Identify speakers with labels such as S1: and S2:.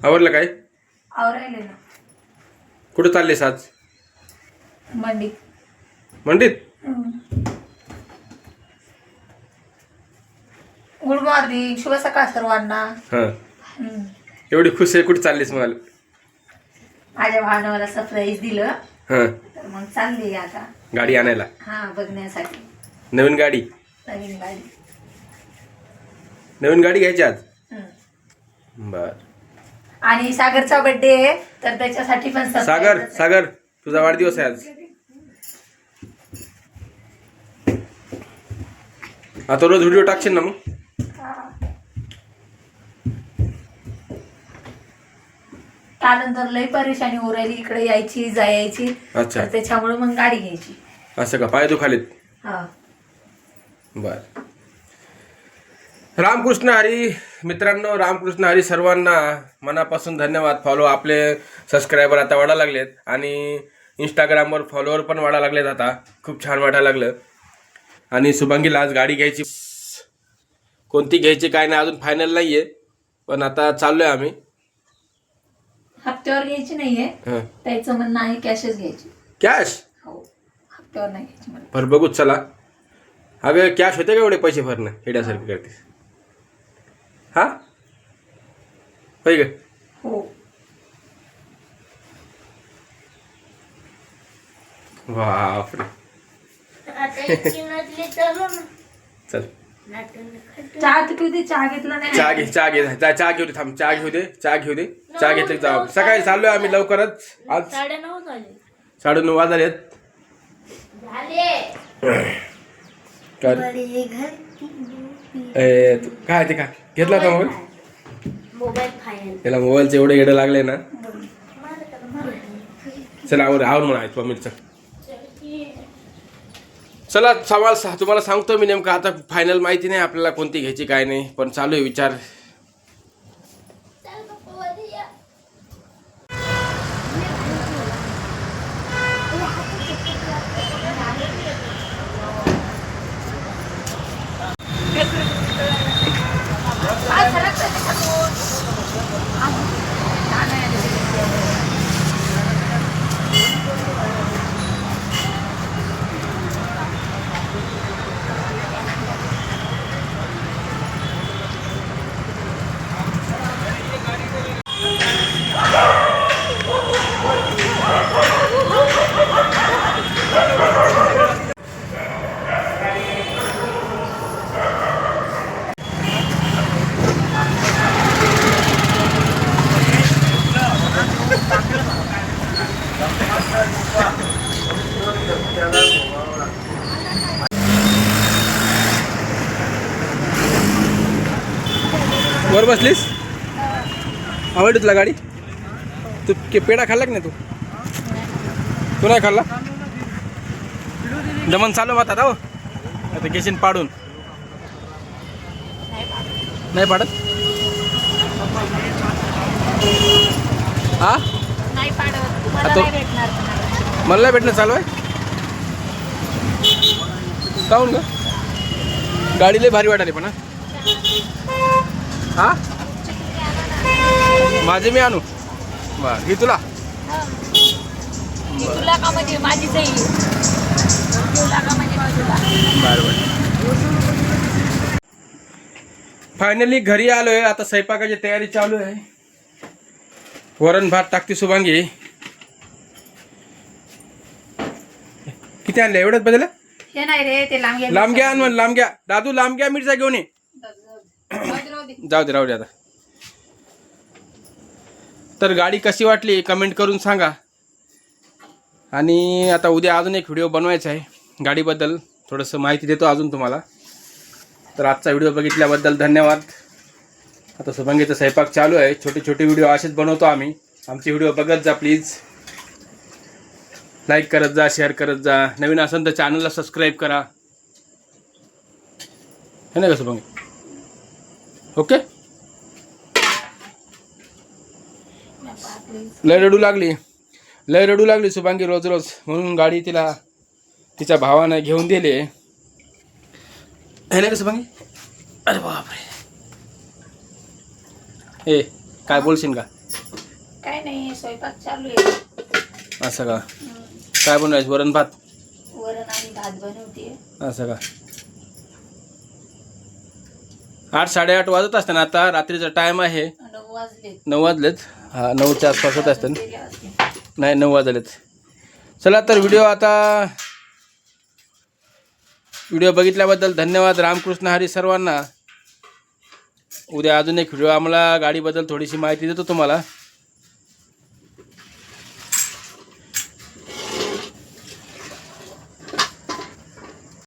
S1: आवरलं काय?
S2: आवरायले ना.
S1: कुठं चाललेस आज? मंडीत?
S2: गुड मॉर्निंग, शुभ सकाळ सर्वांना.
S1: हां, एवढी खुश आहे, कुठं चाललीस मला?
S2: माझ्या भावानं सरप्राईज दिलं.
S1: हां,
S2: तर मग चालली आता
S1: गाडी आणायला.
S2: हा, बघण्यासाठी.
S1: नवीन गाडी नवीन गाडी घ्यायची आज? बर.
S2: आणि सागरचा बर्थडे आहे, तर त्याच्यासाठी पण
S1: सागर तुझा वाढदिवस आहे आज. आता रोज व्हिडिओ टाकशील ना मग?
S2: त्यानंतर लई परेशानी हो राहिली, इकडे यायची जायची.
S1: अच्छा,
S2: त्याच्यामुळे मग गाडी घ्यायची.
S1: असं का? पाय दुखालेत?
S2: हा.
S1: बर. रामकृष्ण हरी मित्रांनो, रामकृष्ण हरी सर्वांना मनापासून धन्यवाद. फॉलो आपले सबस्क्रायबर आता वाढायला लागलेत आणि इंस्टाग्रामवर फॉलोअर पण वाढायला लागलेत. आता खूप छान वाटायला लागलं. आणि शुभांगीला आज गाडी घ्यायची. कोणती घ्यायची काय नाही अजून फायनल नाही आहे, पण आता चाललोय आम्ही.
S2: हप्त्यावर घ्यायची नाहीये, त्याचं म्हणणं आहे कॅशच घ्यायची.
S1: कॅश?
S2: हो, हप्त्यावर नाही घ्यायची.
S1: भर बघूच चला. अगं कॅश होते का एवढे पैसे भरणं? हेड्यासारखं करतेस हा? होय ग?
S2: हो.
S1: बापरे. चल
S2: चहा पिऊ दे, चहा घेतला नाही.
S1: चहा घे, चहा घेऊ दे. थांब, चहा घेऊ दे. चहा घेतली जाऊ. सकाळी चाललोय आम्ही लवकरच. आज 9:30 वाजलेत. काय ते काय घेतला होता मोबाईल? त्याला मोबाईलचं एवढं येडं लागलंय ना. चला आवर म्हणा मम्मीचं. चला तुम्हाला सांगतो मी. नेमकं आता फायनल माहिती नाही आपल्याला कोणती घ्यायची काय नाही, पण चालू आहे विचार. वर बसलीस? आवडली तुला गाडी? तू पेढा खाल्ला की नाही? तू नाही खाल्ला? दमन चालू होता हो आता. घेशील पाडून? नाही पाडत? हा,
S2: नाही पाडत.
S1: मला नाही भेटणं चालू आहे. काहून ग? गाडी लय भारी वाटाली पण. हा, माझे मी आणू? बर, ही तुला?
S2: तुला का म्हणजे माझी जाईल.
S1: फायनली घरी आलोय. आता स्वयंपाकाची तयारी चालू आहे. वरण भात टाकते शुभांगी. किती आणले? एवढंच बदल?
S2: हे नाही रे, ते
S1: लांबग्या आण म्हण. लांबग्या दादू, लांबग्या मिरच्या घेऊन ये. जाऊ दे, राहू दे आता. तर गाडी कशी वाटली कमेंट करून सांगा. आणि आता उद्या अजून एक व्हिडिओ बनवायचा आहे गाडीबद्दल, थोडंसं माहिती देतो अजून तुम्हाला. तर आजचा व्हिडिओ बघितल्याबद्दल धन्यवाद. आता शुभांगीचा स्वयंपाक चालू आहे. छोटे छोटे व्हिडिओ असेच बनवतो आम्ही. आमचे व्हिडिओ बघत जा प्लीज. लाईक करत जा, शेअर करत जा. नवीन असेल तर चॅनलला सबस्क्राईब करा. है ना का शुभांगी? ओके. लय रडू लागली शुभांगी रोज म्हणून गाडी तिला तिच्या भावानं घेऊन दिले. है ना का शुभांगी? अरे बापरे. ए काय बोलशील का?
S2: काय नाही, स्वयंपाक चालू आहे.
S1: असं का? काय बनवायचं? वरण भात?
S2: वरण आणि भात बनवते.
S1: असं का? 8-8:30 वाजत असताना, आता रात्रीचा टाइम आहे.
S2: 9 वाजले.
S1: 9 वाजलेत. हा, 9च्या आसपास होत असतात.
S2: गेले असतील.
S1: नाही, 9 वाजलेत. चला तर व्हिडिओ बघितल्याबद्दल धन्यवाद. रामकृष्ण हरी सर्वांना. उद्या अजून एक व्हिडिओ, आम्हाला गाडीबद्दल थोडीशी माहिती देतो तुम्हाला.